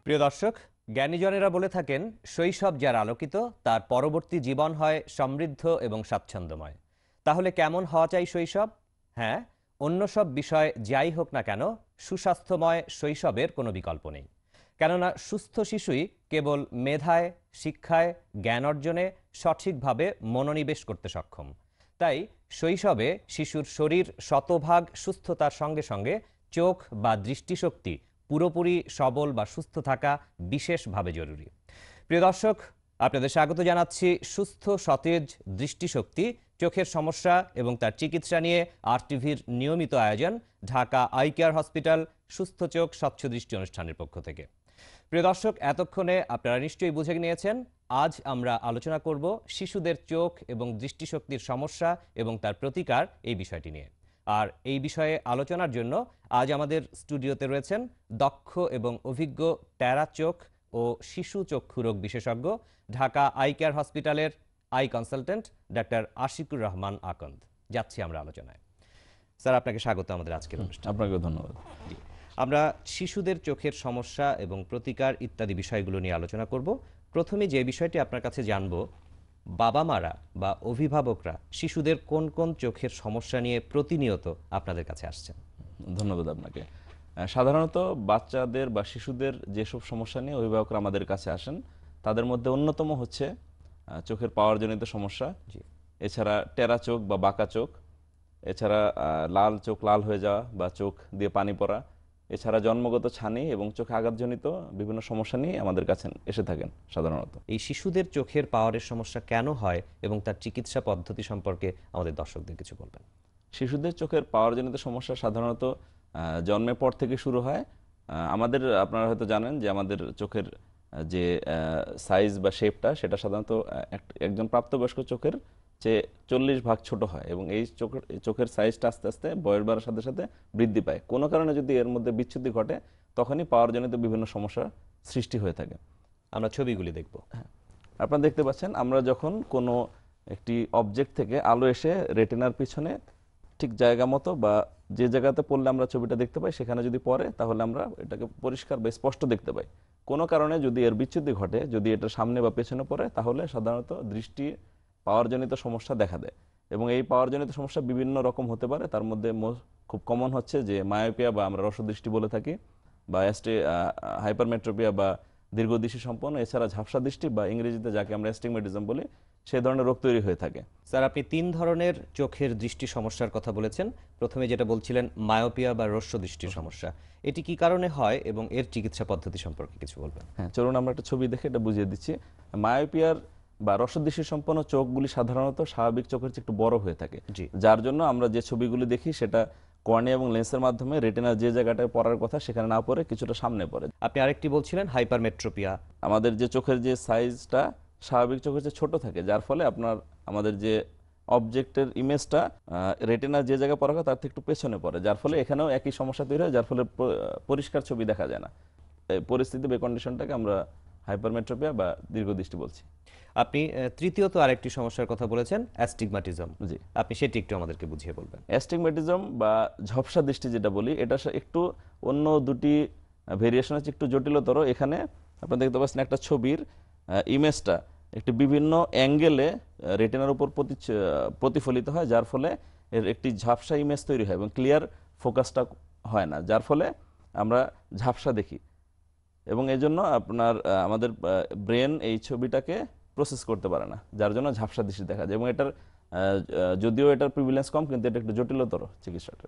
প্রিয় দর্শক, জ্ঞানীজনেরা বলে থাকেন শৈশব যার আলোকিত তার পরবর্তী জীবন হয় সমৃদ্ধ এবং স্বাচ্ছন্দ্যময়। তাহলে কেমন হওয়া চাই শৈশব? হ্যাঁ, অন্য সব বিষয় যাই হোক না কেন, সুস্বাস্থ্যময় শৈশবের কোনো বিকল্প নেই। কেননা সুস্থ শিশুই কেবল মেধায়, শিক্ষায়, জ্ঞান অর্জনে সঠিকভাবে মনোনিবেশ করতে সক্ষম। তাই শৈশবে শিশুর শরীর শতভাগ সুস্থতার সঙ্গে সঙ্গে চোখ বা দৃষ্টিশক্তি পুরোপুরি সবল বা সুস্থ থাকা বিশেষভাবে জরুরি। প্রিয় দর্শক, আপনাদের স্বাগত জানাচ্ছি সুস্থ সতেজ দৃষ্টিশক্তি, চোখের সমস্যা এবং তার চিকিৎসা নিয়ে আরটিভির নিয়মিত আয়োজন ঢাকা আই কেয়ার হসপিটাল সুস্থ চোখ স্বচ্ছ দৃষ্টি অনুষ্ঠানের পক্ষ থেকে। প্রিয় দর্শক, এতক্ষণে আপনারা নিশ্চয়ই বুঝে নিয়েছেন আজ আমরা আলোচনা করব শিশুদের চোখ এবং দৃষ্টিশক্তির সমস্যা এবং তার প্রতিকার এই বিষয়টি নিয়ে। আর এই বিষয়ে আলোচনার জন্য আজ আমাদের স্টুডিওতে রয়েছেন দক্ষ এবং অভিজ্ঞ টেরা চোখ ও শিশু চক্ষু রোগ বিশেষজ্ঞ ঢাকা আই কেয়ার হসপিটালের eye consultant doctor Ashiqur Rahman Akand. যাচ্ছি আমরা আলোচনায়। স্যার, আপনাকে স্বাগত আমাদের আজকের অনুষ্ঠানে। আপনাকেও ধন্যবাদ। আমরা শিশুদের চোখের সমস্যা এবং প্রতিকার ইত্যাদি বিষয়গুলো নিয়ে আলোচনা করব। প্রথমে যে বিষয়টি আপনার কাছে জানব, বাবা মারা বা অভিভাবকরা শিশুদের কোন কোন চোখের সমস্যা নিয়ে প্রতিনিয়ত আপনাদের কাছে আসছেন? ধন্যবাদ আপনাকে। সাধারণত বাচ্চাদের বা শিশুদের যেসব সমস্যা নিয়ে অভিভাবকরা আমাদের কাছে আসেন তাদের মধ্যে অন্যতম হচ্ছে চোখের পাওয়ারজনিত সমস্যা। জি। এছাড়া টেরা চোখ বা বাঁকা চোখ, এছাড়া লাল চোখ লাল হয়ে যাওয়া বা চোখ দিয়ে পানি পড়া, এছাড়া জন্মগত ছানি এবং চোখে আঘাতজনিত বিভিন্ন সমস্যা নিয়ে আমাদের কাছে এসে থাকেন সাধারণত। এই শিশুদের চোখের পাওয়ারের সমস্যা কেন হয় এবং তার চিকিৎসা পদ্ধতি সম্পর্কে আমাদের দর্শকদের কিছু বলবেন? শিশুদের চোখের পাওয়ারজনিত সমস্যা সাধারণত জন্মের পর থেকে শুরু হয়। আমাদের আপনারা হয়তো জানেন যে আমাদের চোখের যে সাইজ বা শেপটা সেটা সাধারণত একজন প্রাপ্তবয়স্ক চোখের চেয়ে 40 ভাগ ছোট হয় এবং এই চোখের সাইজটা আস্তে আস্তে বয়স বাড়ার সাথে সাথে বৃদ্ধি পায়। কোনো কারণে যদি এর মধ্যে বিচ্যুতি ঘটে তখনই পাওয়ারজনিত বিভিন্ন সমস্যার সৃষ্টি হয়ে থাকে। আমরা ছবিগুলি দেখব। আপনারা দেখতে পাচ্ছেন, আমরা যখন কোনো একটি অবজেক্ট থেকে আলো এসে রেটিনার পিছনে ঠিক জায়গা মতো বা যে জায়গাতে পড়লে আমরা ছবিটা দেখতে পাই সেখানে যদি পড়ে তাহলে আমরা এটাকে পরিষ্কার বা স্পষ্ট দেখতে পাই। কোনো কারণে যদি এর বিচ্যুতি ঘটে, যদি এটা সামনে বা পেছনে পড়ে তাহলে সাধারণত দৃষ্টি পাওয়ারজনিত সমস্যা দেখা দেয় এবং এই পাওয়ারজনিত সমস্যা বিভিন্ন রকম হতে পারে। তার মধ্যে খুব কমন হচ্ছে যে মায়োপিয়া বা আমরা রসদৃষ্টি বলে থাকি, বা হাইপারমেট্রোপিয়া বা দীর্ঘদৃষ্টি সম্পন্ন, এছাড়া ঝাপসা দৃষ্টি বা ইংরেজিতে যাকে আমরা অ্যাস্টিগমেটিজম বলি, সেই ধরনের রোগ তৈরি হয়ে থাকে। স্যার, আপনি 3 ধরনের চোখের দৃষ্টি সমস্যার কথা বলেছেন। প্রথমে যেটা বলছিলেন মায়োপিয়া বা রস্য দৃষ্টির সমস্যা, এটি কি কারণে হয় এবং এর চিকিৎসা পদ্ধতি সম্পর্কে কিছু বলবেন? হ্যাঁ, চলুন আমরা একটা ছবি দেখে এটা বুঝিয়ে দিচ্ছি। মায়োপিয়ার বা রসদৃষ্টি সম্পন্ন চোখগুলি সাধারণত স্বাভাবিক চোখের চেয়ে একটু বড় হয়ে থাকে, জি। যার জন্য আমরা যে ছবিগুলি দেখি সেটা কর্নিয়া এবং লেন্সের মাধ্যমে রেটিনার যে জায়গাটায় পড়ার কথা সেখানে না পড়ে কিছুটা সামনে পড়ে। আপনি আরেকটি বলছিলেন হাইপারমেট্রোপিয়া। আমাদের যে চোখের যে সাইজটা স্বাভাবিক চোখের চেয়ে ছোট থাকে, যার ফলে আমাদের যে অবজেক্টের ইমেজটা রেটিনার যে জায়গায় পড়া হয় তার থেকে একটু পেছনে পড়ে, যার ফলে এখানেও একই সমস্যা তৈরি হয়, যার ফলে পরিষ্কার ছবি দেখা যায় না। এই পরিস্থিতি বা কন্ডিশনটাকে আমরা হাইপারমেট্রোপিয়া বা দীর্ঘদৃষ্টি বলছি। আপনি তৃতীয়ত আরেকটি সমস্যার কথা বলেছেন, অ্যাস্টিগমাটিজম। জি। আপনি সেটি একটু আমাদেরকে বুঝিয়ে বলবেন? অ্যাস্টিগমেটিজম বা ঝাপসা দৃষ্টি যেটা বলি, এটা একটু অন্য দুটি ভেরিয়েশন হচ্ছে একটু জটিলতর। এখানে আপনারা দেখতে পাচ্ছেন একটা ছবির ইমেজটা একটি বিভিন্ন অ্যাঙ্গেলে রেটিনার উপর প্রতিফলিত হয়, যার ফলে এর একটি ঝাপসা ইমেজ তৈরি হয় এবং ক্লিয়ার ফোকাসটা হয় না, যার ফলে আমরা ঝাপসা দেখি এবং এই জন্য আমাদের ব্রেন এই ছবিটাকে প্রসেস করতে পারে না, যার জন্য ঝাপসা দৃষ্টি দেখা যায় এবং যদিও এটার প্রিভিলেন্স কম, কিন্তু এটা একটু জটিলতর চিকিৎসাটা।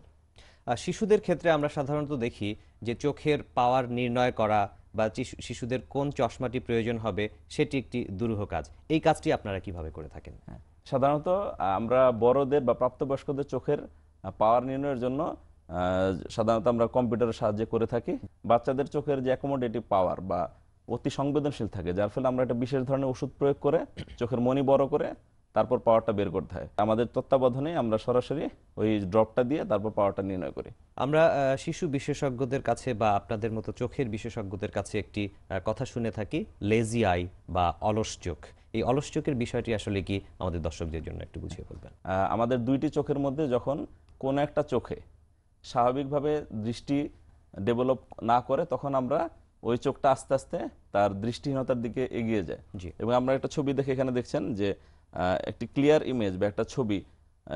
শিশুদের ক্ষেত্রে আমরা সাধারণত দেখি যে চোখের পাওয়ার নির্ণয় করা বা শিশুদের কোন চশমাটি প্রয়োজন হবে সেটি একটি দুরূহ কাজ। এই কাজটি আপনারা কিভাবে করে থাকেন? হ্যাঁ, সাধারণত আমরা বড়দের বা প্রাপ্তবয়স্কদের চোখের পাওয়ার নির্ণয়ের জন্য সাধারণত আমরা কম্পিউটারের সাহায্যে করে থাকি। বাচ্চাদের চোখের যে অ্যাকোমোডেটিভ পাওয়ার বা অতি সংবেদনশীল থাকে, যার ফলে আমরা একটা বিশেষ ধরনের ওষুধ প্রয়োগ করে চোখের মনি বড় করে তারপর পাওয়ারটা বের করতে হয়। আমাদের তত্ত্বাবধানে আমরা সরাসরি ওই ড্রপটা দিয়ে তারপর পাওয়ারটা নির্ণয় করি। আমরা শিশু বিশেষজ্ঞদের কাছে বা আপনাদের মতো চোখের বিশেষজ্ঞদের কাছে একটি কথা শুনে থাকি, লেজি আই বা অলস চোখ। এই অলস চোখের বিষয়টি আসলে কি আমাদের দর্শকদের জন্য একটু বুঝিয়ে বলবেন? আমাদের দুইটি চোখের মধ্যে যখন কোনো একটা চোখে স্বাভাবিকভাবে দৃষ্টি ডেভেলপ না করে তখন আমরা ওই চোখটা আস্তে আস্তে তার দৃষ্টিহীনতার দিকে এগিয়ে যায়। জি। এবং আমরা একটা ছবি দেখে এখানে দেখছেন যে একটি ক্লিয়ার ইমেজ বা একটা ছবি,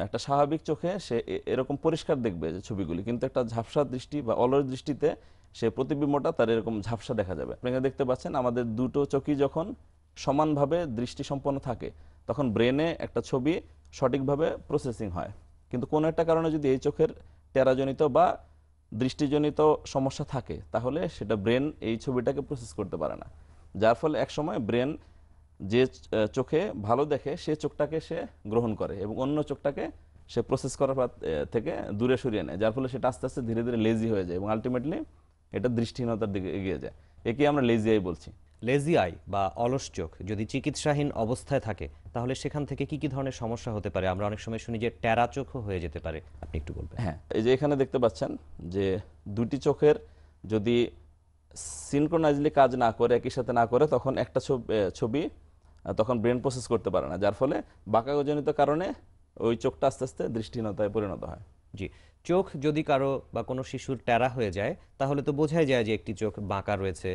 একটা স্বাভাবিক চোখে সে এরকম পরিষ্কার দেখবে যে ছবিগুলি, কিন্তু একটা ঝাপসা দৃষ্টি বা অলস দৃষ্টিতে সে প্রতিবিম্বটা তার এরকম ঝাপসা দেখা যাবে। আপনি এখানে দেখতে পাচ্ছেন আমাদের দুটো চোখই যখন সমানভাবে দৃষ্টি সম্পন্ন থাকে তখন ব্রেনে একটা ছবি সঠিকভাবে প্রসেসিং হয়। কিন্তু কোনো একটা কারণে যদি এই চোখের টেরাজনিত বা দৃষ্টিজনিত সমস্যা থাকে তাহলে সেটা ব্রেন এই ছবিটাকে প্রসেস করতে পারে না, যার ফলে একসময় ব্রেন যে চোখে ভালো দেখে সে চোখটাকে সে গ্রহণ করে এবং অন্য চোখটাকে সে প্রসেস করার থেকে দূরে সরিয়ে নেয়, যার ফলে সেটা আস্তে আস্তে ধীরে ধীরে লেজি হয়ে যায় এবং আলটিমেটলি এটা দৃষ্টিহীনতার দিকে এগিয়ে যায়। একে আমরা লেজি আই বলছি। লেজি আই বা অলস চোখ যদি চিকিৎসাহীন অবস্থায় থাকে তাহলে সেখান থেকে কি কি ধরনের সমস্যা হতে পারে? আমরা অনেক সময় শুনি যে টেরা চোখও হয়ে যেতে পারে, আপনি একটু বলবেন? হ্যাঁ, এই যে এখানে দেখতে পাচ্ছেন যে দুটি চোখের যদি সিনক্রোনাইজলি কাজ না করে, একই সাথে না করে, তখন একটা ছবি তখন ব্রেন প্রসেস করতে পারে না, যার ফলে বাঁকাজনিত কারণে ওই চোখটা আস্তে আস্তে দৃষ্টিহীনতায় পরিণত হয়। জি। চোখ যদি কারো বা কোনো শিশুর টেরা হয়ে যায় তাহলে তো বোঝাই যায় যে একটি চোখ বাঁকা রয়েছে,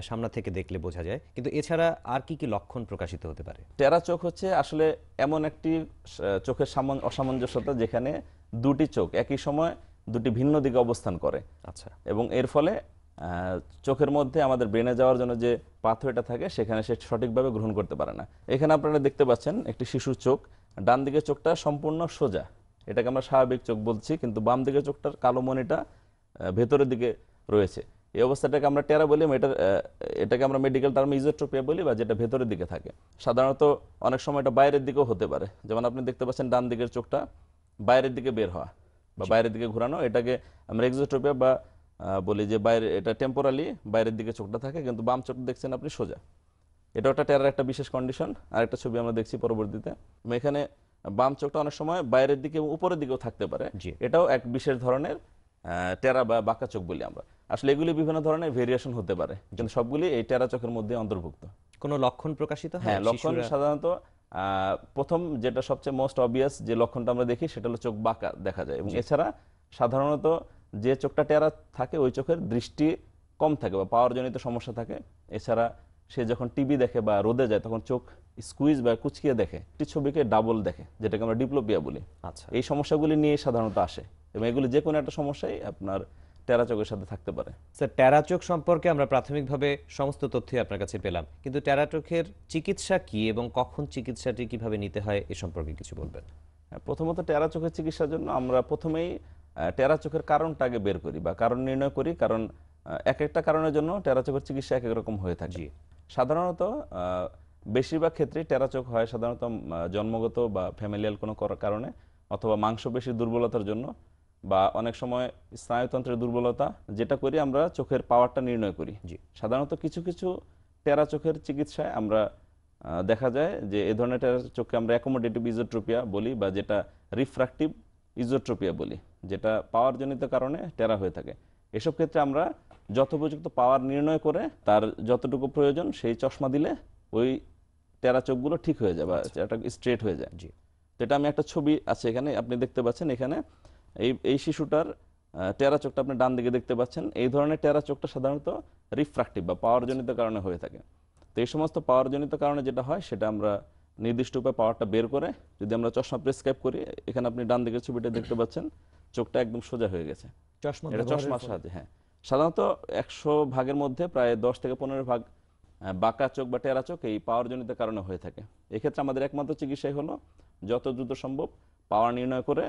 সামনে থেকে দেখলে বোঝা যায়, কিন্তু এছাড়া আর কি কি লক্ষণ প্রকাশিত হতে পারে? টেরা চোখ হচ্ছে আসলে এমন একটি চোখের অসামঞ্জস্যতা যেখানে দুটি চোখ একই সময় দুটি ভিন্ন দিকে অবস্থান করে। আচ্ছা। এবং এর ফলে চোখের মধ্যে আমাদের ব্রেনে যাওয়ার জন্য যে পাথওয়েটা থাকে সেখানে সে সঠিকভাবে গ্রহণ করতে পারে না। এখানে আপনারা দেখতে পাচ্ছেন একটি শিশুর চোখ, ডান দিকের চোখটা সম্পূর্ণ সোজা, এটাকে আমরা স্বাভাবিক চোখ বলছি, কিন্তু বাম দিকের চোখটার কালো মণিটা ভেতরের দিকে রয়েছে। এই অবস্থাটাকে আমরা টেরা বলি, এটাকে আমরা মেডিকেল টার্মে ইজোট্রপিয়া বলি, বা যেটা ভেতরের দিকে থাকে। সাধারণত অনেক সময় এটা বাইরের দিকেও হতে পারে, যেমন আপনি দেখতে পাচ্ছেন ডান দিকের চোখটা বাইরের দিকে বের হওয়া বা বাইরের দিকে ঘোরানো, এটাকে আমরা এক্সোট্রপিয়া বা বলি যে বাইরে, এটা টেম্পোরালি বাইরের দিকে চোখটা থাকে, কিন্তু বাম চোখ দেখছেন আপনি সোজা। এটা একটা টেরার একটা বিশেষ কন্ডিশন। আরেকটা ছবি আমরা দেখছি পরবর্তীতে, এখানে বাম চোখটা অনেক সময় বাইরের দিকে এবং উপরের দিকেও থাকতে পারে। জি। এটাও এক বিশেষ ধরনের টেরা বা বাঁকা চোখ বলি আমরা। আসলে এগুলি বিভিন্ন ধরনের ভেরিয়েশন হতে পারে, কিন্তু সবগুলি এই টেরা চোখের মধ্যে অন্তর্ভুক্ত। কোনো লক্ষণ প্রকাশিত হয়? হ্যাঁ, লক্ষণ শিশুরা সাধারণত প্রথম যেটা সবচেয়ে মোস্ট অবভিয়াস যে লক্ষণটা আমরা দেখি সেটা হলো চোখ বাঁকা দেখা যায়, এবং এছাড়া সাধারণত যে চোখটা টেরা থাকে ওই চোখের দৃষ্টি কম থাকে বা পাওয়ার জনিত সমস্যা থাকে। এছাড়া সে যখন টিভি দেখে বা রোদে যায় তখন চোখ স্কুইজ বা কুচকিয়ে দেখে, একটি ছবিকে ডাবল দেখে, যেটাকে আমরা ডিপ্লোপিয়া বলি। আচ্ছা। এই সমস্যাগুলি নিয়ে সাধারণত আসে, এবং এগুলি যে কোনো একটা সমস্যাই আপনার টেরা চোখের সাথে থাকতে পারে। স্যার, টেরা চোখ সম্পর্কে আমরা প্রাথমিকভাবে সমস্ত তথ্যই আপনার কাছে পেলাম, কিন্তু টেরা চোখের চিকিৎসা কি এবং কখন চিকিৎসাটি কিভাবে নিতে হয় এ সম্পর্কে কিছু বলবেন? হ্যাঁ, প্রথমত টেরা চোখের চিকিৎসার জন্য আমরা প্রথমেই টেরা চোখের কারণটা আগে বের করি বা কারণ নির্ণয় করি, কারণ এক একটা কারণের জন্য টেরা চোখের চিকিৎসা এক এক রকম হয়ে থাকে। জি। সাধারণত বেশিরভাগ ক্ষেত্রেই টেরা চোখ হয় সাধারণত জন্মগত বা ফ্যামিলিয়াল কোনো কারণে, অথবা মাংসপেশির দুর্বলতার জন্য, বা অনেক সময় স্নায়ুতন্ত্রের দুর্বলতা, যেটা করি আমরা চোখের পাওয়ারটা নির্ণয় করি। জি। সাধারণত কিছু কিছু টেরা চোখের চিকিৎসায় আমরা দেখা যায় যে এই ধরনের টেরা চোখকে আমরা অ্যাকোমোডেটিভ ইজোট্রপিয়া বলি, বা যেটা রিফ্রাক্টিভ ইজোট্রপিয়া বলি, যেটা পাওয়ার জনিত কারণে টেরা হয়ে থাকে। এসব ক্ষেত্রে আমরা যথোপযুক্ত পাওয়ার নির্ণয় করে তার যতটুকু প্রয়োজন সেই চশমা দিলে ওই টেরা চোখগুলো ঠিক হয়ে যায় বা এটা স্ট্রেট হয়ে যায়। জি। তো এটা আমি একটা ছবি আছে এখানে আপনি দেখতে পাচ্ছেন, এখানে এই শিশুটার টেরা চোখটা আপনি ডান দিকে দেখতে পাচ্ছেন। এই ধরনের টেরা চোখটা সাধারণত রিফ্রাক্টিভ বা পাওয়ার জনিত কারণে হয়ে থাকে। তো এই সমস্ত পাওয়ার জনিত কারণে যেটা হয় সেটা আমরা নির্দিষ্ট উপায়ে পাওয়ারটা বের করে যদি আমরা চশমা প্রেসক্রাইব করি, এখানে আপনি ডান দিকের ছবিটা দেখতে পাচ্ছেন, চোখটা একদম সোজা হয়ে গেছে। চশমা এটা ব্যবহারের চশমার ফলে? সাহায্যে। হ্যাঁ, সাধারণত 100 ভাগের মধ্যে প্রায় 10 থেকে 15 ভাগ বাঁকা চোখ বা টেরা চোখ এই পাওয়ার জনিত কারণে হয়ে থাকে। এক্ষেত্রে আমাদের একমাত্র চিকিৎসাই হলো যত দ্রুত সম্ভব পাওয়ার নির্ণয় করে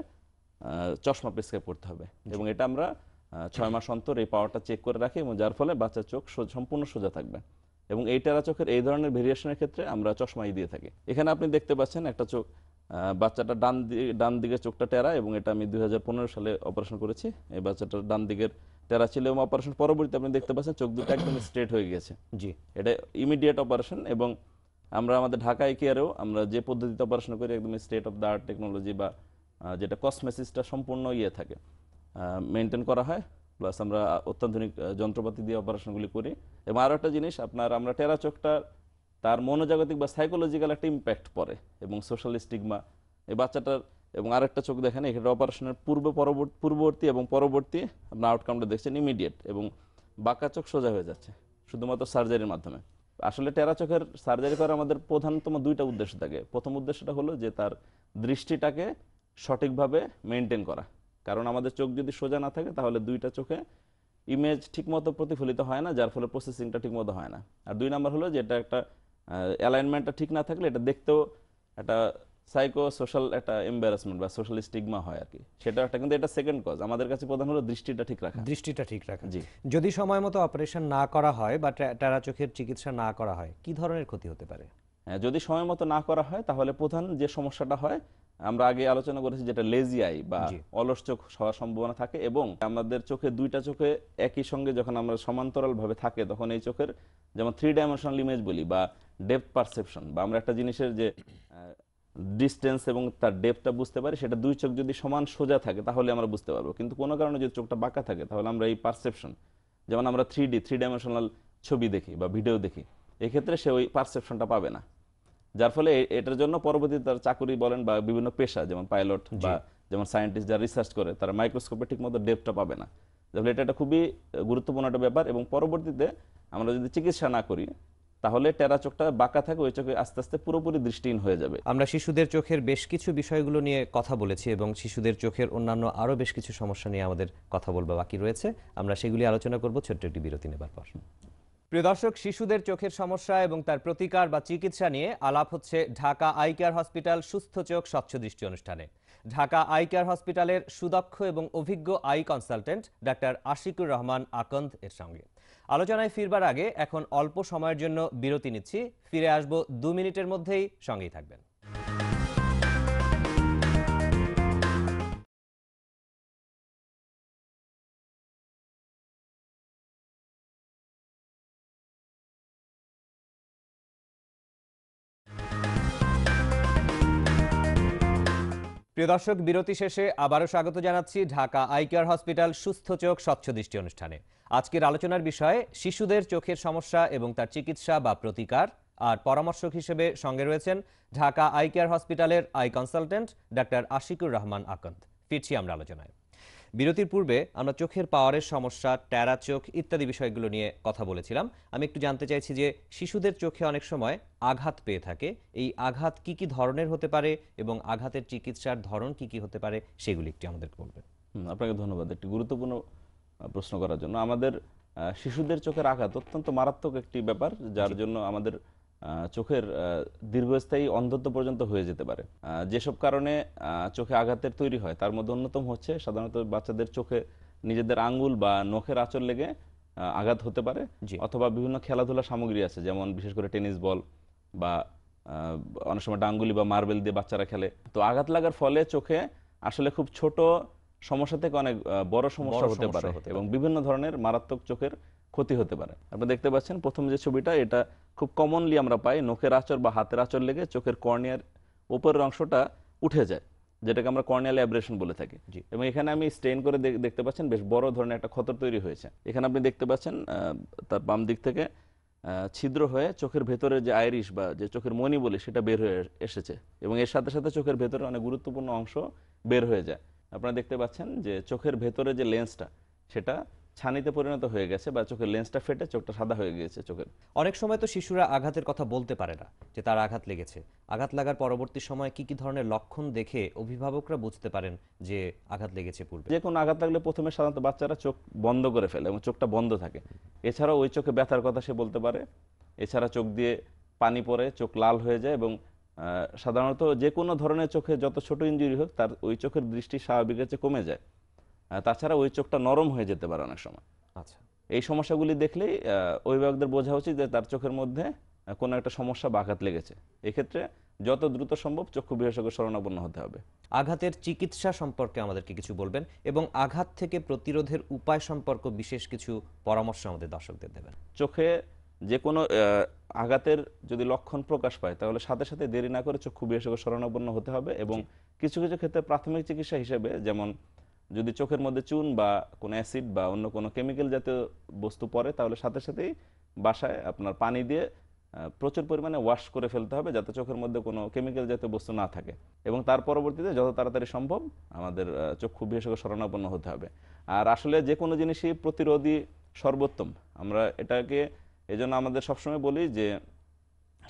চশমা প্রেসক্রাইব করতে হবে, এবং এটা আমরা 6 মাস অন্তর এই পাওয়ারটা চেক করে রাখি, এবং যার ফলে বাচ্চার চোখ সম্পূর্ণ সোজা থাকবে। এবং এই টেরা চোখের এই ধরনের ভেরিয়েশনের ক্ষেত্রে আমরা চশমাই দিয়ে থাকি। এখানে আপনি দেখতে পাচ্ছেন একটা চোখ, বাচ্চাটা ডান দিকের চোখটা টেরা, এবং এটা আমি 2015 সালে অপারেশন করেছি। এই বাচ্চাটার ডান দিকের টেরা ছিল, এবং অপারেশন পরবর্তীতে আপনি দেখতে পাচ্ছেন চোখ দুটো একদম স্ট্রেট হয়ে গেছে। জি। এটা ইমিডিয়েট অপারেশন, এবং আমরা আমাদের ঢাকা কেয়ারেও আমরা যে পদ্ধতিতে অপারেশন করি একদম state of the art technology, বা যেটা কসমেসিসটা সম্পূর্ণ থাকে, মেনটেন করা হয়, প্লাস আমরা অত্যাধুনিক যন্ত্রপাতি দিয়ে অপারেশনগুলি করি। এবং আরও একটা জিনিস, আমরা টেরা চোখটা তার মনোজাগতিক বা সাইকোলজিক্যাল একটা ইম্প্যাক্ট পড়ে, এবং সোশ্যাল স্টিগমা এই বাচ্চাটার। এবং আরেকটা চোখ দেখেন, এখানে অপারেশনের পূর্ববর্তী এবং পরবর্তী আপনার আউটকামটা দেখছেন ইমিডিয়েট, এবং বাঁকা চোখ সোজা হয়ে যাচ্ছে। শুধুমাত্র সার্জারির মাধ্যমে। আসলে টেরা চোখের সার্জারি করার আমাদের প্রধানতম দুইটা উদ্দেশ্য থাকে। প্রথম উদ্দেশ্যটা হলো যে তার দৃষ্টিটাকে সঠিকভাবে মেনটেন করা, কারণ আমাদের চোখ যদি সোজা না থাকে তাহলে দুইটা চোখে ইমেজ ঠিকমতো প্রতিফলিত হয় না, যার ফলে প্রসেসিংটা ঠিকমতো হয় না। আর দুই নাম্বার হলো যে এটা একটা অ্যালাইনমেন্টটা ঠিক না থাকলে এটা দেখতেও একটা সাইকো সোশ্যাল একটা এম্বারাসমেন্ট বা সোশ্যাল স্টিগমা হয় আর কি, সেটা একটা, কিন্তু এটা সেকেন্ড কজ। আমাদের কাছে প্রধান হলো দৃষ্টিটা ঠিক রাখা। দৃষ্টিটা ঠিক রাখা। জি। যদি সময় মতো অপারেশন না করা হয় বা টেরা চোখের চিকিৎসা না করা হয়, কি ধরনের ক্ষতি হতে পারে? হ্যাঁ, যদি সময় মতো না করা হয় তাহলে প্রধান যে সমস্যাটা হয় আমরা আগে আলোচনা করেছি, যেটা লেজি আই বা জি। অলস চোখ হওয়ার সম্ভাবনা থাকে। এবং আমাদের চোখে দুইটা চোখে একই সঙ্গে যখন আমরা সমান্তরাল ভাবে থাকে তখন এই চোখের যেমন 3 ডাইমেনশনাল ইমেজ বলি বা ডেপথ পারসেপশন, বা আমরা একটা জিনিসের যে ডিস্টেন্স এবং তার ডেপথটা বুঝতে পারি, সেটা দুই চোখ যদি সমান সোজা থাকে তাহলে আমরা বুঝতে পারবো। কিন্তু কোনো কারণে যদি চোখটা বাঁকা থাকে তাহলে আমরা এই পারসেপশন, যেমন আমরা 3 ডাইমেনশনাল ছবি দেখি বা ভিডিও দেখি, এক্ষেত্রে সে ওই পারসেপশনটা পাবে না। যার ফলে এটার জন্য পরবর্তীতে তার চাকুরি বলেন বা বিভিন্ন পেশা যেমন পাইলট বা যেমন সায়েন্টিস্ট যারা রিসার্চ করে তারা মাইক্রোস্কোপে ঠিক মতো ডেপথটা পাবে না। যার ফলে এটা একটা খুবই গুরুত্বপূর্ণ একটা ব্যাপার। এবং পরবর্তীতে আমরা যদি চিকিৎসা না করি তাহলে টেরা চোখটা বাঁকা থাকে, ওই চোখে আস্তে আস্তে পুরোপুরি দৃষ্টিহীন হয়ে যাবে। আমরা শিশুদের চোখের বেশ কিছু বিষয়গুলো নিয়ে কথা বলেছি এবং শিশুদের চোখের অন্যান্য আরও বেশ কিছু সমস্যা নিয়ে আমাদের কথা বলবো বাকি রয়েছে। আমরা সেগুলি আলোচনা করব ছোট্ট একটি বিরতি নেবার পর। প্রিয় দর্শক, শিশুদের চোখের সমস্যা এবং তার প্রতিকার বা চিকিৎসা নিয়ে আলাপ হচ্ছে ঢাকা আই কেয়ার হসপিটাল সুস্থ চোখ স্বচ্ছ দৃষ্টি অনুষ্ঠানে। ঢাকা আই কেয়ার হসপিটালের সুদক্ষ এবং অভিজ্ঞ eye consultant doctor Ashiqur Rahman Akand এর সঙ্গে আলোচনায় ফিরবার আগে এখন অল্প সময়ের জন্য বিরতি নিচ্ছি। ফিরে আসবো 2 মিনিটের মধ্যেই, সঙ্গেই থাকবেন। প্রিয় দর্শক, বিরতি শেষে আবারও স্বাগত জানাচ্ছি ঢাকা আই কেয়ার হসপিটাল সুস্থ চোখ স্বচ্ছ দৃষ্টি অনুষ্ঠানে। আজকের আলোচনার বিষয় শিশুদের চোখের সমস্যা এবং তার চিকিৎসা বা প্রতিকার। আর পরামর্শক হিসেবে সঙ্গে রয়েছেন ঢাকা আই কেয়ার হসপিটালের eye consultant doctor Ashiqur Rahman Akand. ফিরছি আমরা আলোচনায়। বিরতির পূর্বে আমরা চোখের পাওয়ারের সমস্যা, ট্যারা চোখ ইত্যাদি বিষয়গুলো নিয়ে কথা বলেছিলাম। আমি একটু জানতে চাইছি যে শিশুদের চোখে অনেক সময় আঘাত পেয়ে থাকে, এই আঘাত কি কি ধরনের হতে পারে এবং আঘাতের চিকিৎসার ধরন কি কি হতে পারে সেগুলি একটু আমাদের বলবেন। আপনাকে ধন্যবাদ একটি গুরুত্বপূর্ণ প্রশ্ন করার জন্য। আমাদের শিশুদের চোখের আঘাত অত্যন্ত মারাত্মক একটি ব্যাপার, যার জন্য আমাদের চোখের দীর্ঘস্থায়ী অন্ধত্ব পর্যন্ত হয়ে যেতে পারে। যেসব কারণে চোখে আঘাতের তৈরি হয় তার মধ্যে অন্যতম হচ্ছে সাধারণত বাচ্চাদের চোখে নিজেদের আঙ্গুল বা নখের আঁচড় লেগে আঘাত হতে পারে, অথবা বিভিন্ন খেলাধুলা সামগ্রী আছে যেমন বিশেষ করে টেনিস বল বা অনেক সময় ডাঙ্গুলি বা মার্বেল দিয়ে বাচ্চারা খেলে। তো আঘাত লাগার ফলে চোখে আসলে খুব ছোট সমস্যা থেকে অনেক বড় সমস্যা হতে পারে এবং বিভিন্ন ধরনের মারাত্মক চোখের ক্ষতি হতে পারে। আপনি দেখতে পাচ্ছেন প্রথম যে ছবিটা, এটা খুব কমনলি আমরা পাই নখের আঁচড় বা হাতের আঁচড় লেগে চোখের কর্নিয়ার উপরের অংশটা উঠে যায়, যেটাকে আমরা কর্নিয়াল অ্যাব্রেশন বলে থাকি। এবং এখানে আমি স্টেইন করে দেখতে পাচ্ছেন বেশ বড় ধরনের একটা ক্ষত তৈরি হয়েছে। এখানে আপনি দেখতে পাচ্ছেন তার বাম দিক থেকে ছিদ্র হয়ে চোখের ভেতরে যে আইরিশ বা যে চোখের মণি বলি সেটা বের হয়ে এসেছে, এবং এর সাথে সাথে চোখের ভেতরে অনেক গুরুত্বপূর্ণ অংশ বের হয়ে যায়। আপনারা দেখতে পাচ্ছেন যে চোখের ভেতরে যে লেন্সটা সেটা ছানিতে পরিণত হয়ে গেছে বা চোখের লেন্সটা ফেটে চোখটা সাদা হয়ে গিয়েছে চোখের। অনেক সময় তো শিশুরা আঘাতের কথা বলতে পারে না যে তার আঘাত লেগেছে। আঘাত লাগার পরবর্তী সময় কি কি ধরনের লক্ষণ দেখে অভিভাবকরা বুঝতে পারেন যে আঘাত লেগেছে পূর্বে? যে কোনো আঘাত লাগলে প্রথমে সাধারণত বাচ্চারা চোখ বন্ধ করে ফেলে এবং চোখটা বন্ধ থাকে। এছাড়াও ওই চোখে ব্যথার কথা সে বলতে পারে। এছাড়া চোখ দিয়ে পানি পড়ে, চোখ লাল হয়ে যায় এবং সাধারণত যে কোনো ধরনের চোখে যত ছোট ইনজুরি হোক তার ওই চোখের দৃষ্টি স্বাভাবিকের চেয়ে কমে যায়। তাছাড়া ওই চোখটা নরম হয়ে যেতে পারে অনেক সময়। আচ্ছা, এই সমস্যাগুলি দেখলেই অভিভাবকদের বোঝা উচিত যে তার চোখের মধ্যে কোনো একটা সমস্যা বা আঘাত লেগেছে। এক্ষেত্রে যত দ্রুত সম্ভব চক্ষু বিশেষজ্ঞের শরণাপন্ন হতে হবে। আঘাতের চিকিৎসা সম্পর্কে আমাদেরকে কিছু বলবেন এবং আঘাত থেকে প্রতিরোধের উপায় সম্পর্কে বিশেষ কিছু পরামর্শ আমাদের দর্শকদের দেবেন। চোখে যে কোনো আঘাতের যদি লক্ষণ প্রকাশ পায় তাহলে সাথে সাথে দেরি না করে চক্ষু বিশেষজ্ঞ শরণাপন্ন হতে হবে। এবং কিছু কিছু ক্ষেত্রে প্রাথমিক চিকিৎসা হিসেবে, যেমন যদি চোখের মধ্যে চুন বা কোনো অ্যাসিড বা অন্য কোনো কেমিক্যাল জাতীয় বস্তু পড়ে তাহলে সাথে সাথেই বাসায় আপনার পানি দিয়ে প্রচুর পরিমাণে ওয়াশ করে ফেলতে হবে যাতে চোখের মধ্যে কোনো কেমিক্যাল জাতীয় বস্তু না থাকে। এবং তার পরবর্তীতে যত তাড়াতাড়ি সম্ভব আমাদের চক্ষু বিশেষজ্ঞ শরণাপন্ন হতে হবে। আর আসলে যে কোনো জিনিসই প্রতিরোধী সর্বোত্তম। আমরা এটাকে এই জন্য আমাদের সবসময় বলি যে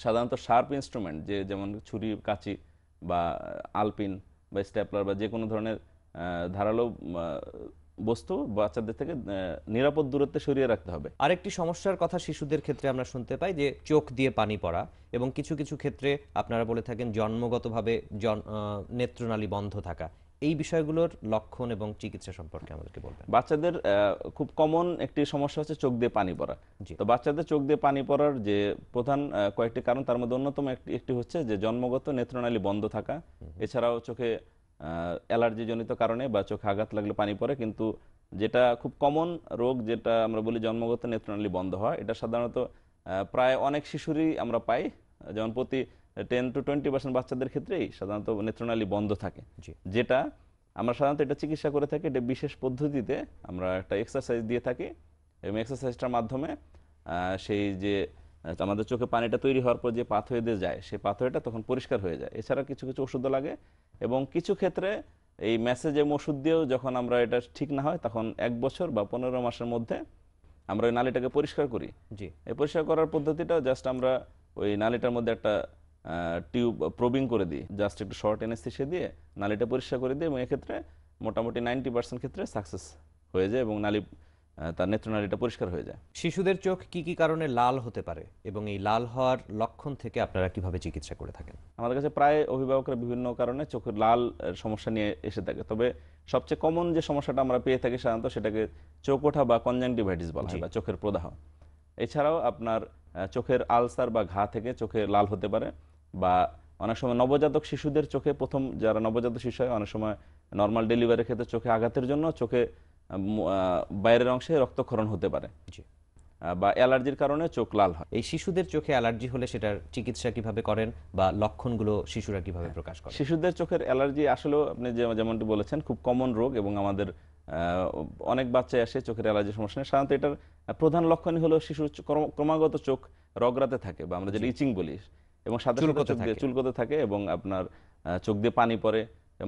সাধারণত শার্প ইনস্ট্রুমেন্ট যেমন ছুরি, কাঁচি বা আলপিন বা স্টেপলার বা যে কোনো ধরনের ধারালো বস্তু বাচ্চাদের থেকে নিরাপদ দূরত্বে সরিয়ে রাখতে হবে। আরেকটি সমস্যার কথা শিশুদের ক্ষেত্রে আমরা শুনতে পাই যে চোখ দিয়ে পানি পড়া, এবং কিছু কিছু ক্ষেত্রে আপনারা বলে থাকেন জন্মগতভাবে নেত্রনালী বন্ধ থাকা। এই বিষয়গুলোর লক্ষণ এবং চিকিৎসা সম্পর্কে আমাদেরকে বলবেন। বাচ্চাদের খুব কমন একটি সমস্যা হচ্ছে চোখ দিয়ে পানি পড়া। জি। তো বাচ্চাদের চোখ দিয়ে পানি পড়ার যে প্রধান কয়েকটি কারণ, তার মধ্যে অন্যতম একটি হচ্ছে যে জন্মগত নেত্রনালী বন্ধ থাকা। এছাড়াও চোখে অ্যালার্জি জনিত কারণে বা চোখে আঘাত লাগলে পানি পড়ে। কিন্তু যেটা খুব কমন রোগ, যেটা আমরা বলি জন্মগত নেত্রনালী বন্ধ হওয়া, এটা সাধারণত প্রায় অনেক শিশুরই আমরা পাই। যেমন প্রতি 10-20% বাচ্চাদের ক্ষেত্রেই সাধারণত নেত্রনালী বন্ধ থাকে। জি। যেটা আমরা সাধারণত এটা চিকিৎসা করে থাকি, এটা বিশেষ পদ্ধতিতে আমরা একটা এক্সারসাইজ দিয়ে থাকি, এবং এক্সারসাইজটার মাধ্যমে সেই যে আমাদের চোখে পানিটা তৈরি হওয়ার পর যে পাথওয়ে দিয়ে যায়, সেই পাথওয়েটা তখন পরিষ্কার হয়ে যায়। এছাড়া কিছু কিছু ওষুধও লাগে, এবং কিছু ক্ষেত্রে এই মেসেজ এবং ওষুধ দিয়েও যখন আমরা এটা ঠিক না হয়, তখন 1 বছর বা 15 মাসের মধ্যে আমরা ওই নালীটাকে পরিষ্কার করি। জি। এই পরিষ্কার করার পদ্ধতিটাও জাস্ট আমরা ওই নালীটার মধ্যে একটা টিউব প্রবিং করে দিই, জাস্ট একটু শর্ট এনেস্থেসিয়া দিয়ে নালীটা পরিষ্কার করে দিই, এবং এক্ষেত্রে মোটামুটি 90% ক্ষেত্রে সাকসেস হয়ে যায় এবং নালী তার নেত্রনালীটা পরিষ্কার হয়ে যায়। শিশুদের চোখ কি কি কারণে লাল হতে পারে, এবং এই লাল হওয়ার লক্ষণ থেকে আপনারা কিভাবে চিকিৎসা করে থাকেন? আমাদের কাছে প্রায় অভিভাবকরা বিভিন্ন কারণে চোখের লাল সমস্যা নিয়ে এসে থাকে, তবে সবচেয়ে কমন যে সমস্যাটা আমরা পেয়ে থাকি সাধারণত সেটাকে চোখ ওঠা বা কনজাংটিভাইটিস বলা হয়, বা চোখের প্রদাহ। এছাড়াও আপনার চোখের আলসার বা ঘা থেকে চোখে লাল হতে পারে, বা অনেক সময় নবজাতক শিশুদের চোখে, প্রথম যারা নবজাতক শিশু হয়, অনেক সময় নর্মাল ডেলিভারির ক্ষেত্রে চোখে আঘাতের জন্য চোখে বাইরের অংশে রক্তক্ষরণ হতে পারে, জি। বা অ্যালার্জির কারণে চোখ লাল হয়। এই শিশুদের চোখে অ্যালার্জি হলে সেটার চিকিৎসা কিভাবে করেন, বা লক্ষণগুলো শিশুরা কিভাবে প্রকাশ করে? শিশুদের চোখের অ্যালার্জি আসলেও আপনি যেমনটি বলেছেন খুব কমন রোগ, এবং আমাদের অনেক বাচ্চাই আসে চোখের অ্যালার্জির সমস্যা নিয়ে। সাধারণত এটার প্রধান লক্ষণই হলো শিশুর ক্রমাগত চোখ রগড়াতে থাকে, বা আমরা যেটা ইচিং বলি, এবং সাথে সাথে চোখ দিয়ে চুলকোতে থাকে, এবং আপনার চোখ দিয়ে পানি পড়ে,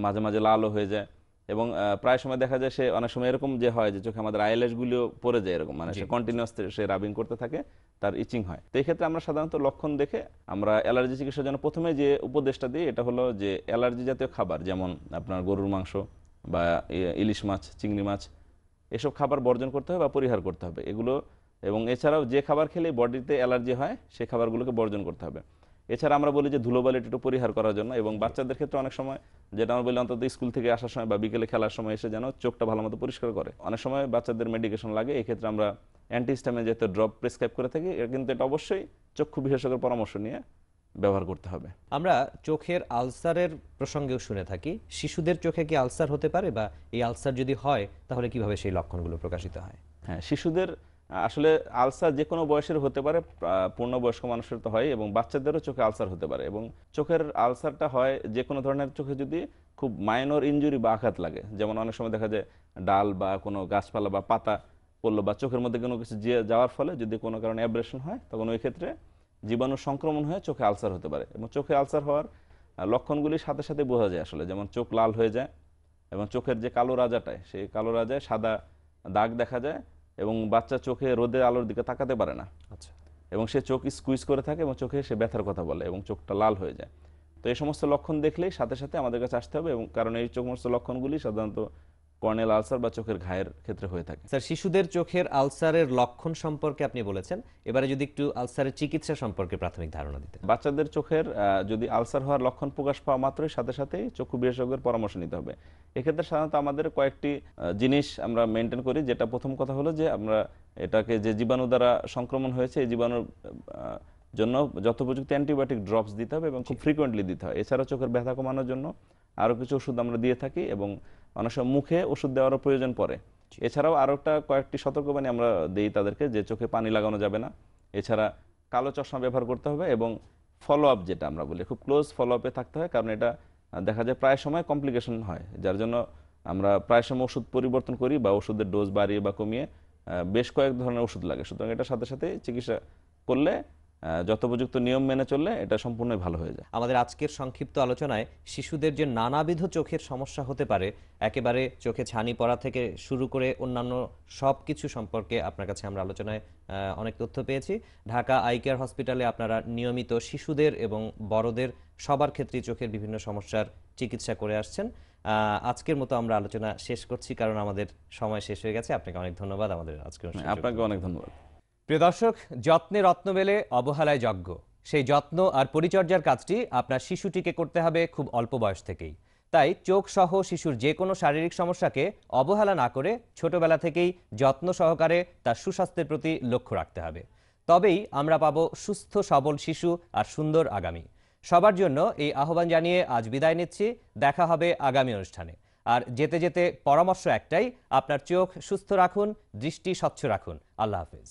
মাঝে মাঝে লালও হয়ে যায়, এবং প্রায় সময় দেখা যায় সে অনেক সময় এরকম যে হয় যে চোখে আমাদের আইল্যাশগুলিও পড়ে যায়, এরকম মানে সে কন্টিনিউয়াস সে রাবিং করতে থাকে, তার ইচিং হয়। তো এই ক্ষেত্রে আমরা সাধারণত লক্ষণ দেখে আমরা অ্যালার্জি চিকিৎসার জন্য প্রথমে যে উপদেশটা দিই, এটা হলো যে অ্যালার্জি জাতীয় খাবার, যেমন আপনার গরুর মাংস বা ইলিশ মাছ, চিংড়ি মাছ, এসব খাবার বর্জন করতে হবে বা পরিহার করতে হবে এগুলো। এবং এছাড়াও যে খাবার খেলে বডিতে অ্যালার্জি হয় সেই খাবারগুলোকে বর্জন করতে হবে। এছাড়া আমরা বলি যে ধুলোবালিটা একটু পরিহার করার জন্য, এবং বাচ্চাদের ক্ষেত্রে অনেক সময় যেটা আমরা বলি, অন্তত স্কুল থেকে আসার সময় বা বিকেলে খেলার সময় এসে যেন চোখটা ভালো মতো পরিষ্কার করে। অনেক সময় বাচ্চাদের মেডিকেশন লাগে, এই ক্ষেত্রে আমরা অ্যান্টিহিস্টামিন জাতীয় ড্রপ প্রেসক্রাইব করে থাকি, কিন্তু এটা অবশ্যই চক্ষু বিশেষজ্ঞের পরামর্শ নিয়ে ব্যবহার করতে হবে। আমরা চোখের আলসারের প্রসঙ্গেও শুনে থাকি, শিশুদের চোখে কি আলসার হতে পারে, বা এই আলসার যদি হয় তাহলে কিভাবে সেই লক্ষণগুলো প্রকাশিত হয়? হ্যাঁ, শিশুদের আসলে আলসার যে কোনো বয়সের হতে পারে, পূর্ণবয়স্ক মানুষের তো হয়, এবং বাচ্চাদেরও চোখে আলসার হতে পারে। এবং চোখের আলসারটা হয় যে কোনো ধরনের চোখে যদি খুব মাইনর ইনজুরি বা আঘাত লাগে, যেমন অনেক সময় দেখা যায় ডাল বা কোনো গাছপালা বা পাতা পড়লো, বা চোখের মধ্যে কোনো কিছু যাওয়ার ফলে যদি কোনো কারণে অ্যাব্রেশন হয়, তখন ওই ক্ষেত্রে জীবাণু সংক্রমণ হয়ে চোখে আলসার হতে পারে। এবং চোখে আলসার হওয়ার লক্ষণগুলির সাথে সাথে বোঝা যায় আসলে, যেমন চোখ লাল হয়ে যায়, এবং চোখের যে কালো রাজাটায় সেই কালো রাজায় সাদা দাগ দেখা যায়, এবং বাচ্চা চোখে রোদের আলোর দিকে তাকাতে পারে না, আচ্ছা। এবং সে চোখ স্কুইজ করে থাকে, এবং চোখে সে ব্যথার কথা বলে, এবং চোখটা লাল হয়ে যায়। তো এই সমস্ত লক্ষণ দেখলেই সাথে সাথে আমাদের কাছে আসতে হবে, এবং কারণ এই সমস্ত লক্ষণগুলি সাধারণত কর্নিয়াল আলসার বা চোখের ঘায়ের ক্ষেত্রে হয়ে থাকে। স্যার, শিশুদের চোখের আলসারের লক্ষণ সম্পর্কে আপনি বলেছেন, এবারে যদি একটু আলসারের চিকিৎসা সম্পর্কে প্রাথমিক ধারণা দিতেন। বাচ্চাদের চোখের যদি আলসার হওয়ার লক্ষণ প্রকাশ পাওয়া মাত্রই সাথে সাথেই চক্ষু বিশেষজ্ঞের পরামর্শ নিতে হবে। এক্ষেত্রে সাধারণত আমাদের কয়েকটি জিনিস আমরা মেনটেন করি। যেটা প্রথম কথা হলো যে আমরা এটাকে যে জীবাণু দ্বারা সংক্রমণ হয়েছে, এই জীবাণুর জন্য যথোপযুক্ত অ্যান্টিবায়োটিক ড্রপস দিতে হবে, এবং খুব ফ্রিকোয়েন্টলি দিতে হয়। এছাড়াও চোখের ব্যথা কমানোর জন্য আরও কিছু ওষুধ আমরা দিয়ে থাকি, এবং অনেক সময় মুখে ওষুধ দেওয়ারও প্রয়োজন পড়ে। এছাড়াও আরও কয়েকটি সতর্কবাণী আমরা দিই তাদেরকে, যে চোখে পানি লাগানো যাবে না। এছাড়া কালো চশমা ব্যবহার করতে হবে, এবং ফলো আপ যেটা আমরা বলি, খুব ক্লোজ ফলো আপে থাকতে হয়, কারণ এটা দেখা যায় প্রায় সময় কমপ্লিকেশন হয়, যার জন্য আমরা প্রায় সময় ওষুধ পরিবর্তন করি, বা ওষুধের ডোজ বাড়িয়ে বা কমিয়ে বেশ কয়েক ধরনের ওষুধ লাগে। সুতরাং এটার সাথে সাথে চিকিৎসা করলে যথোপযুক্ত নিয়ম মেনে চললে এটা সম্পূর্ণই ভালো হয়ে যায়। আমাদের আজকের সংক্ষিপ্ত আলোচনায় শিশুদের যে নানাবিধ চোখের সমস্যা হতে পারে, একেবারে চোখে ছানি পড়া থেকে শুরু করে অন্যান্য সব কিছু সম্পর্কে আপনার কাছে আমরা আলোচনায় অনেক তথ্য পেয়েছি। ঢাকা আই কেয়ার হসপিটালে আপনারা নিয়মিত শিশুদের এবং বড়দের সবার ক্ষেত্রে চোখের বিভিন্ন সমস্যার চিকিৎসা করে আসছেন। আজকের মতো আমরা আলোচনা শেষ করছি, কারণ আমাদের সময় শেষ হয়ে গেছে। আপনাকে অনেক ধন্যবাদ আমাদের আজকের অনুষ্ঠানে যোগ আপনাকে দেওয়ার অনেক জন্য। ধন্যবাদ। প্রিয় দর্শক, যত্নে রত্ন মেলে, অবহেলায় যজ্ঞ। সেই যত্ন আর পরিচর্যার কাজটি আপনার শিশুটিকে করতে হবে খুব অল্প বয়স থেকেই। তাই চোখ সহ শিশুর যে কোনো শারীরিক সমস্যাকে অবহেলা না করে ছোটবেলা থেকেই যত্ন সহকারে তার সুস্বাস্থ্যের প্রতি লক্ষ্য রাখতে হবে। তবেই আমরা পাবো সুস্থ সবল শিশু আর সুন্দর আগামী। সবার জন্য এই আহ্বান জানিয়ে আজ বিদায় নিচ্ছি। দেখা হবে আগামী অনুষ্ঠানে। আর যেতে যেতে পরামর্শ একটাই, আপনার চোখ সুস্থ রাখুন, দৃষ্টি স্বচ্ছ রাখুন। আল্লাহ হাফেজ।